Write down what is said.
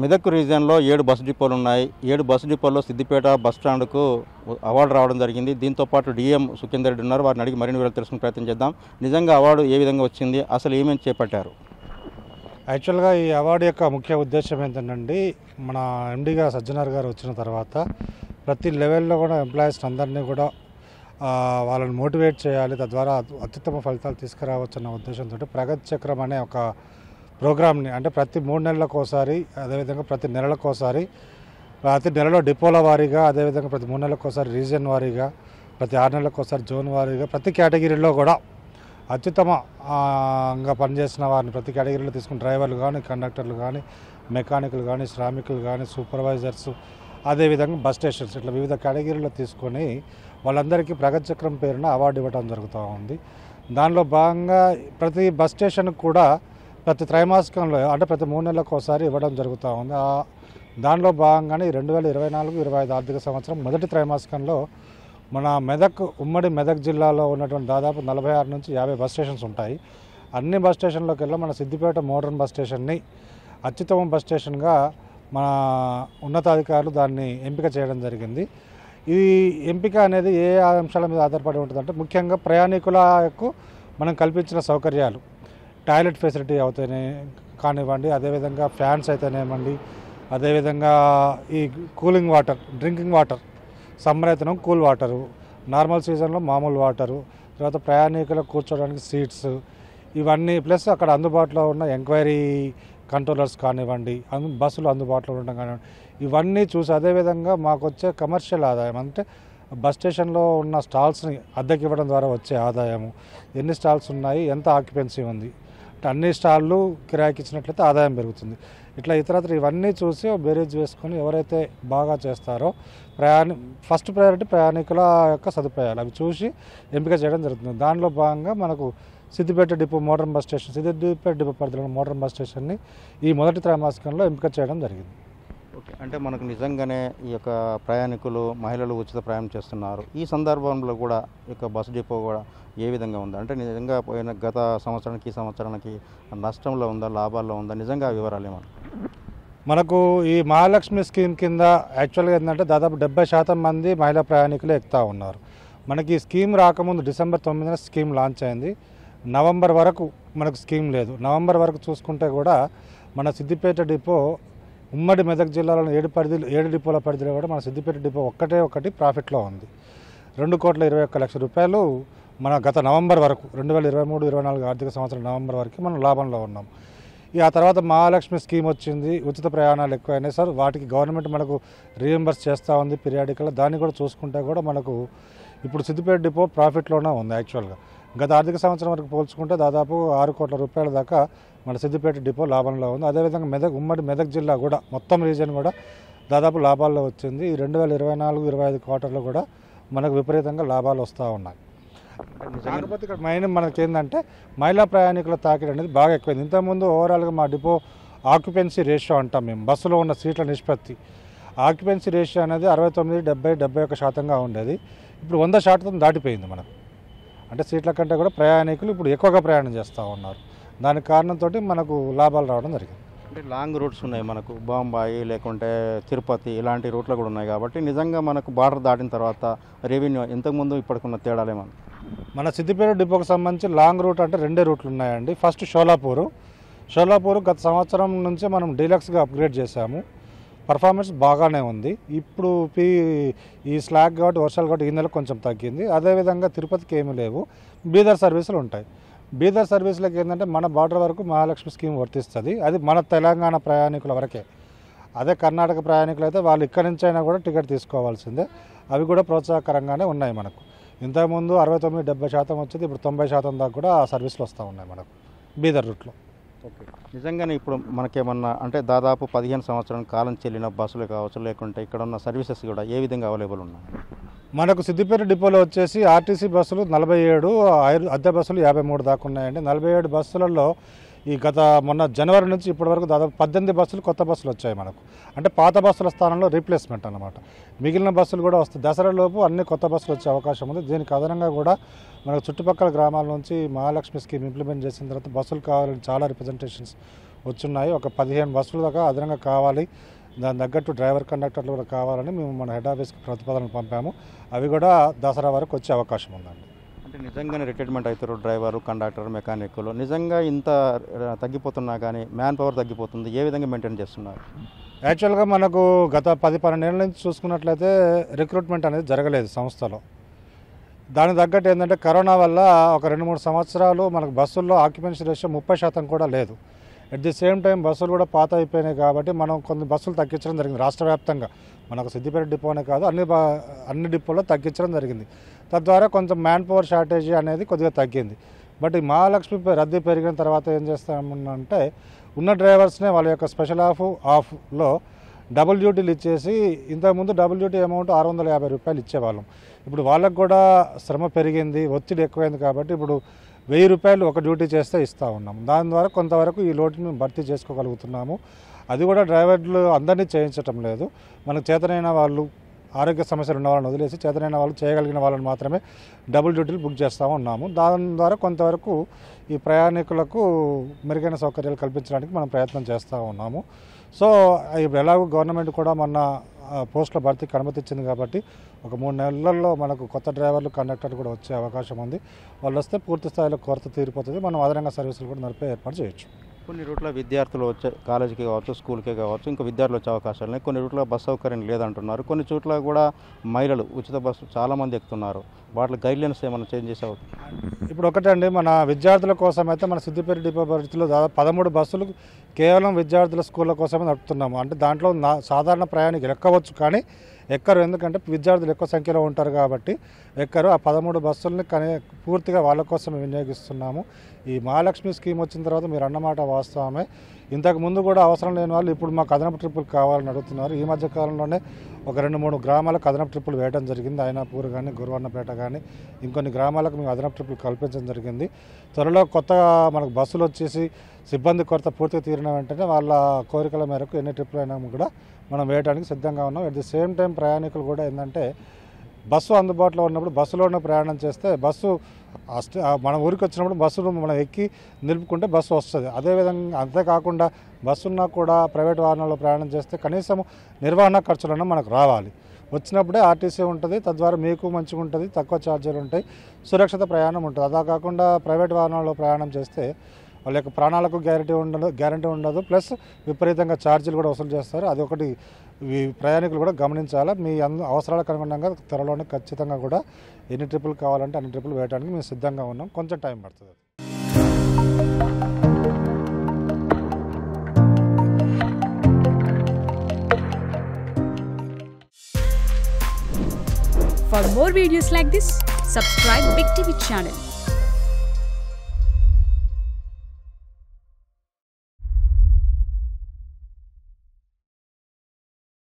Medak రీజియన్లో 7 bus డిపోలు ఉన్నాయి. 7 bus డిపోల్లో Siddipet bus స్టాండ్కు award రావడం జరిగింది. దీంతో పాటు డిఎం సుఖేందర్ రెడ్డి ఉన్నారు. వారిని అడిగి మరిన్ని వివరాలు తెలుసుకునే ప్రయత్నం చేద్దాం. నిజంగా అవార్డు ఏ విధంగా వచ్చింది, అసలు ఏమేమి చేపట్టారు? యాక్చువల్గా ఈ అవార్డు యొక్క ముఖ్య ఉద్దేశం ఏంటంటే మన ఎండీగా సజ్జనార్ గారు వచ్చిన తర్వాత ప్రతి లెవెల్లో కూడా ఎంప్లాయీస్ అందరినీ కూడా వాళ్ళని మోటివేట్ చేయాలి, తద్వారా అత్యుత్తమ ఫలితాలు తీసుకురావచ్చు అన్న ఉద్దేశంతో ప్రగతి చక్రం అనే ఒక ప్రోగ్రామ్ని అంటే ప్రతి 3 నెలలకోసారి, అదేవిధంగా ప్రతి నెలలకోసారి, ప్రతి నెలలో డిపోల వారీగా, అదేవిధంగా ప్రతి 3 నెలలకోసారి రీజియన్ వారీగా, ప్రతి 6 నెలలకోసారి జోన్ వారీగా ప్రతి కేటగిరీలో కూడా అత్యుత్తమంగా పనిచేసిన వారిని ప్రతి కేటగిరీలో తీసుకుని డ్రైవర్లు కానీ, కండక్టర్లు కానీ, మెకానికల్ కానీ, శ్రామికులు కానీ, సూపర్వైజర్స్, అదేవిధంగా బస్ స్టేషన్స్, ఇట్లా వివిధ కేటగిరీలో తీసుకొని వాళ్ళందరికీ ప్రగతి చక్రం పేరున అవార్డు ఇవ్వడం జరుగుతూ ఉంది. దానిలో భాగంగా ప్రతి బస్ స్టేషన్కి కూడా ప్రతి త్రైమాసికంలో అంటే ప్రతి 3 నెలలకు ఒకసారి ఇవ్వడం జరుగుతూ ఉంది. దానిలో భాగంగానే 2024-25 ఆర్థిక సంవత్సరం మొదటి త్రైమాసికంలో మన ఉమ్మడి మెదక్ జిల్లాలో ఉన్నటువంటి దాదాపు 46 నుంచి 50 బస్ స్టేషన్స్ ఉంటాయి. అన్ని బస్ స్టేషన్లోకి వెళ్ళి మన సిద్దిపేట మోడర్న్ బస్ స్టేషన్ని అత్యుత్తమ బస్ స్టేషన్గా మన ఉన్నతాధికారులు దాన్ని ఎంపిక చేయడం జరిగింది. ఈ ఎంపిక అనేది ఏ అంశాల మీద ఆధారపడి ఉంటుందంటే ముఖ్యంగా ప్రయాణికులకు మనం కల్పించిన సౌకర్యాలు, టాయిలెట్ ఫెసిలిటీ అవుతాయి కానివ్వండి, అదేవిధంగా ఫ్యాన్స్ అయితేనేమండి, అదేవిధంగా ఈ cooling water, drinking water, summer అయితేనే కూల్ వాటరు, నార్మల్ సీజన్లో మామూలు వాటరు, తర్వాత ప్రయాణికులకు కూర్చోడానికి సీట్స్, ఇవన్నీ ప్లస్ అక్కడ అందుబాటులో ఉన్న ఎంక్వైరీ కంట్రోలర్స్ కానివ్వండి, బస్సులు అందుబాటులో ఉండడం కానివ్వండి, ఇవన్నీ చూసి అదేవిధంగా మాకు వచ్చే కమర్షియల్ ఆదాయం అంటే బస్ స్టేషన్లో ఉన్న స్టాల్స్ని అద్దెకి ఇవ్వడం ద్వారా వచ్చే ఆదాయము, ఎన్ని స్టాల్స్ ఉన్నాయి, ఎంత ఆక్యుపెన్సీ ఉంది, అన్ని స్టాళ్ళు కిరాయికి ఇచ్చినట్లయితే ఆదాయం పెరుగుతుంది. ఇట్లా ఇతరత్ర ఇవన్నీ చూసి బేరీజ్ వేసుకొని ఎవరైతే బాగా చేస్తారో ఫస్ట్ ప్రయారిటీ ప్రయాణికుల యొక్క సదుపాయాలు అవి చూసి ఎంపిక చేయడం జరుగుతుంది. దానిలో భాగంగా మనకు Siddipet depot modern bus station, Siddipet depot పరిధిలో మోడర్న్ బస్ స్టేషన్ని ఈ మొదటి త్రైమాసికంలో ఎంపిక చేయడం జరిగింది. ఓకే, అంటే మనకు నిజంగానే ఈ యొక్క ప్రయాణికులు, మహిళలు ఉచిత ప్రయాణం చేస్తున్నారు. ఈ సందర్భంలో కూడా ఈ యొక్క బస్ డిపో కూడా ఏ విధంగా ఉంది అంటే నిజంగా పోయిన గత సంవత్సరానికి ఈ సంవత్సరానికి నష్టంలో ఉందా, లాభాల్లో ఉందా, నిజంగా వివరాలు ఏమన్నా? మనకు ఈ మహాలక్ష్మి స్కీమ్ కింద యాక్చువల్గా ఏంటంటే దాదాపు 70% మంది మహిళా ప్రయాణికులు ఎక్కుతూ ఉన్నారు. మనకి ఈ స్కీమ్ రాకముందు డిసెంబర్ 9న స్కీమ్ లాంచ్ అయింది. నవంబర్ వరకు మనకు స్కీమ్ లేదు. నవంబర్ వరకు చూసుకుంటే కూడా మన సిద్దిపేట డిపో ఉమ్మడి మెదక్ జిల్లాలోని 7 డిపోల పరిధిలో కూడా మన సిద్దిపేట డిపో ఒకటి ప్రాఫిట్లో ఉంది. 2,21,00,000 రూపాయలు మన గత నవంబర్ వరకు 2023-24 ఆర్థిక సంవత్సరం నవంబర్ వరకు మనం లాభంలో ఉన్నాం. ఆ తర్వాత మహాలక్ష్మి స్కీమ్ వచ్చింది, ఉచిత ప్రయాణాలు ఎక్కువైనాయి సార్, వాటికి గవర్నమెంట్ మనకు రీఎంబర్స్ చేస్తూ ఉంది పీరియాడికల్గా. దాన్ని కూడా చూసుకుంటే కూడా మనకు ఇప్పుడు సిద్దిపేట డిపో ప్రాఫిట్లోనే ఉంది. యాక్చువల్గా గత ఆర్థిక సంవత్సరం వరకు పోల్చుకుంటే దాదాపు 6 కోట్ల రూపాయల దాకా మన సిద్దిపేట డిపో లాభంలో ఉంది. అదేవిధంగా ఉమ్మడి మెదక్ జిల్లా కూడా మొత్తం రీజియన్ కూడా దాదాపు లాభాల్లో వచ్చింది. ఈ 2024-25 క్వార్టర్లో కూడా మనకు విపరీతంగా లాభాలు వస్తూ ఉన్నాయి. కాకపోతే ఇక్కడ మెయిన్ మనకి ఏంటంటే మహిళా ప్రయాణికుల తాకిడి అనేది బాగా ఎక్కువైంది. ఇంతకుముందు ఓవరాల్గా మా డిపో ఆక్యుపెన్సీ రేషియో అంటాం మేము, బస్సులో ఉన్న సీట్ల నిష్పత్తి ఆక్యుపెన్సీ రేషియో అనేది 69, 70, 71% ఉండేది. ఇప్పుడు 100% దాటిపోయింది మనకు. అంటే సీట్ల కంటే కూడా ప్రయాణికులు ఇప్పుడు ఎక్కువగా ప్రయాణం చేస్తూ ఉన్నారు. దానికి కారణంతో మనకు లాభాలు రావడం జరిగింది. అంటే లాంగ్ రూట్స్ ఉన్నాయి మనకు, బాంబాయి లేకుంటే తిరుపతి ఇలాంటి రూట్లు కూడా ఉన్నాయి. కాబట్టి నిజంగా మనకు బార్డర్ దాటిన తర్వాత రెవెన్యూ ఇంతకుముందు ఇప్పటికున్న తేడాలేమన్నా? మన సిద్దిపేట డిపోకి సంబంధించి లాంగ్ రూట్ అంటే 2 రూట్లు ఉన్నాయండి. ఫస్ట్ షోలాపూర్ గత సంవత్సరం నుంచి మనం డీలక్స్గా అప్గ్రేడ్ చేశాము. పర్ఫార్మెన్స్ బాగానే ఉంది. ఇప్పుడు ఈ స్లాగ్ కాబట్టి వర్షాలు కాబట్టి ఈ నెల కొంచెం తగ్గింది. అదేవిధంగా తిరుపతికి ఏమీ లేవు. బీదర్ సర్వీసులు ఉంటాయి. బీదర్ సర్వీసులకు ఏంటంటే మన బార్డర్ వరకు మహాలక్ష్మి స్కీమ్ వర్తిస్తుంది. అది మన తెలంగాణ ప్రయాణికుల వరకే. అదే కర్ణాటక ప్రయాణికులు అయితే వాళ్ళు ఇక్కడి నుంచి అయినా కూడా టికెట్ తీసుకోవాల్సిందే. అవి కూడా ప్రోత్సాహకరంగానే ఉన్నాయి మనకు. ఇంతకుముందు 69-70% వచ్చేది, ఇప్పుడు 90% దాకా కూడా ఆ సర్వీసులు వస్తూ ఉన్నాయి మనకు బీదర్ రూట్లో. ఓకే, నిజంగానే ఇప్పుడు మనకేమన్నా అంటే దాదాపు 15 సంవత్సరాల కాలం చెల్లిన బస్సులు కావచ్చు, లేకుంటే ఇక్కడ ఉన్న సర్వీసెస్ కూడా ఏ విధంగా అవైలబుల్ ఉన్నాయి? మనకు సిద్దిపేట డిపోలో వచ్చేసి ఆర్టీసీ బస్సులు 47, అద్దె బస్సులు 53 దాకా ఉన్నాయండి. 47 బస్సులలో ఈ మొన్న జనవరి నుంచి ఇప్పటి వరకు దాదాపు 18 బస్సులు కొత్త బస్సులు వచ్చాయి మనకు. అంటే పాత బస్సుల స్థానంలో రీప్లేస్మెంట్ అన్నమాట. మిగిలిన బస్సులు కూడా వస్తాయి. దసరాలోపు అన్ని కొత్త బస్సులు వచ్చే అవకాశం ఉంది. దీనికి అదనంగా కూడా మనకు చుట్టుపక్కల గ్రామాల నుంచి మహాలక్ష్మి స్కీమ్ ఇంప్లిమెంట్ చేసిన తర్వాత బస్సులు కావాలని చాలా రిప్రజెంటేషన్స్ వచ్చున్నాయి. ఒక 15 బస్సులు దాకా అదనంగా కావాలి, దాని తగ్గట్టు డ్రైవర్ కండక్టర్లు కూడా కావాలని మేము మన హెడ్ ఆఫీస్కి ప్రతిపాదనలు పంపాము. అవి కూడా దసరా వరకు వచ్చే అవకాశం ఉందండి. అంటే నిజంగానే రిటైర్మెంట్ అవుతారు డ్రైవరు, కండక్టర్, మెకానిక్లు. నిజంగా ఇంత తగ్గిపోతున్నా కానీ మ్యాన్ పవర్ తగ్గిపోతుంది. ఏ విధంగా మెయింటైన్ చేస్తున్నారు? యాక్చువల్గా మనకు గత 10-12 ఏళ్ళ నుంచి చూసుకున్నట్లయితే రిక్రూట్మెంట్ అనేది జరగలేదు సంస్థలో. దానికి తగ్గట్టు ఏంటంటే కరోనా వల్ల ఒక 2-3 సంవత్సరాలు మనకు బస్సుల్లో ఆక్యుపెన్సీ రేషియో 30% కూడా లేదు. అట్ ది సేమ్ టైం బస్సులు కూడా పాత అయిపోయినాయి కాబట్టి మనం కొన్ని బస్సులు తగ్గించడం జరిగింది రాష్ట్ర వ్యాప్తంగా. మనకు సిద్దిపేట డిపోనే కాదు, అన్ని డిపోల్లో తగ్గించడం జరిగింది. తద్వారా కొంచెం మ్యాన్ పవర్ షార్టేజీ అనేది కొద్దిగా తగ్గింది. బట్ ఈ మహాలక్ష్మి రద్దీ పెరిగిన తర్వాత ఏం చేస్తామంటే ఉన్న డ్రైవర్స్నే వాళ్ళ యొక్క స్పెషల్ ఆఫ్లో డబుల్ డ్యూటీలు ఇచ్చేసి, ఇంతకుముందు డబుల్ డ్యూటీ అమౌంట్ 650 రూపాయలు ఇచ్చేవాళ్ళం. ఇప్పుడు వాళ్ళకు కూడా శ్రమ పెరిగింది, ఒత్తిడి ఎక్కువైంది కాబట్టి ఇప్పుడు 1000 రూపాయలు ఒక డ్యూటీ చేస్తే ఇస్తూ ఉన్నాం. దాని ద్వారా కొంతవరకు ఈ లోటుని భర్తీ చేసుకోగలుగుతున్నాము. అది కూడా డ్రైవర్లు అందరినీ చేయించటం లేదు. మనకు చేతనైన వాళ్ళు, ఆరోగ్య సమస్యలు ఉన్న వాళ్ళని వదిలేసి చేతనైన వాళ్ళు, చేయగలిగిన వాళ్ళని మాత్రమే డబుల్ డ్యూటీలు బుక్ చేస్తూ ఉన్నాము. దాని ద్వారా కొంతవరకు ఈ ప్రయాణికులకు మెరుగైన సౌకర్యాలు కల్పించడానికి మనం ప్రయత్నం చేస్తూ ఉన్నాము. సో ఇప్పుడు ఎలాగో గవర్నమెంట్ కూడా మొన్న పోస్టుల భర్తీకి అనుమతి ఇచ్చింది కాబట్టి ఒక 3 నెలల్లో మనకు కొత్త డ్రైవర్లు, కండక్టర్లు కూడా వచ్చే అవకాశం ఉంది. వాళ్ళు వస్తే పూర్తి స్థాయిలో కొరత తీరిపోతుంది. మనం అదనంగా సర్వీసులు కూడా నడిపే ఏర్పాటు చేయొచ్చు. కొన్ని రూట్ల విద్యార్థులు వచ్చే, కాలేజీకి కావచ్చు, స్కూల్కే కావచ్చు, ఇంకా విద్యార్థులు వచ్చే అవకాశాలు ఉన్నాయి. కొన్ని రూట్ల బస్ సౌకర్యం లేదంటున్నారు. కొన్ని చోట్ల కూడా మహిళలు ఉచిత బస్సు చాలామంది ఎక్కుతున్నారు. వాటి గైడ్లైన్స్ ఏమైనా చేంజ్ చేసే అవుతుంది? ఇప్పుడు ఒకటండి, మన విద్యార్థుల కోసం అయితే మన సిద్దిపేట డిపో పరిధిలో దాదాపు 13 బస్సులు కేవలం విద్యార్థుల స్కూళ్ళ కోసమే నడుపుతున్నాము. అంటే దాంట్లో సాధారణ ప్రయాణికులు ఎక్కవచ్చు కానీ ఎక్కరు, ఎందుకంటే విద్యార్థులు ఎక్కువ సంఖ్యలో ఉంటారు కాబట్టి ఎక్కరు. ఆ 13 బస్సులని పూర్తిగా వాళ్ళ కోసమే వినియోగిస్తున్నాము. ఈ మహాలక్ష్మి స్కీమ్ వచ్చిన తర్వాత మీరు అన్నమాట వాస్తవమే. ఇంతకు ముందు కూడా అవసరం లేని వాళ్ళు ఇప్పుడు మాకు అదనపు ట్రిప్పులు కావాలని అడుగుతున్నారు. ఈ మధ్య కాలంలోనే ఒక 2-3 గ్రామాలకు అదనపు ట్రిప్పులు వేయడం జరిగింది. అయినాపూర్ కానీ, గురువన్నపేట కానీ, ఇంకొన్ని గ్రామాలకు మేము అదనపు ట్రిప్పులు కల్పించడం జరిగింది. త్వరలో కొత్తగా మనకు బస్సులు వచ్చేసి సిబ్బంది కొరత పూర్తిగా తీరిన వెంటనే వాళ్ళ కోరికల మేరకు ఎన్ని ట్రిప్పులు అయినా కూడా మనం వేయడానికి సిద్ధంగా ఉన్నాం. అట్ ది సేమ్ టైం ప్రయాణికులు కూడా ఏంటంటే బస్సు అందుబాటులో ఉన్నప్పుడు బస్సులోనే ప్రయాణం చేస్తే బస్సు మన ఊరికి వచ్చినప్పుడు బస్సును మనం ఎక్కి నిలుపుకుంటే బస్సు వస్తుంది. అదేవిధంగా అంతేకాకుండా బస్సున్నా కూడా ప్రైవేట్ వాహనాల్లో ప్రయాణం చేస్తే కనీసం నిర్వహణ ఖర్చులన్నా మనకు రావాలి. వచ్చినప్పుడే ఆర్టీసీ ఉంటుంది, తద్వారా మీకు మంచిగా ఉంటుంది, తక్కువ ఛార్జీలు ఉంటాయి, సురక్షిత ప్రయాణం ఉంటుంది. అలా కాకుండా ప్రైవేట్ వాహనాల్లో ప్రయాణం చేస్తే వాళ్ళ యొక్క ప్రాణాలకు గ్యారంటీ ఉండదు, ప్లస్ విపరీతంగా ఛార్జీలు కూడా వసూలు చేస్తారు. అది ఒకటి ప్రయాణికులు కూడా గమనించాలి. మీ అవసరాలకు అనుగుణంగా త్వరలోనే ఖచ్చితంగా కూడా ఎన్ని ట్రిప్పులు కావాలంటే అన్ని ట్రిప్పులు వేయడానికి మేము సిద్ధంగా ఉన్నాం. కొంచెం టైం పడుతుంది. For more videos like this, subscribe Big TV channel.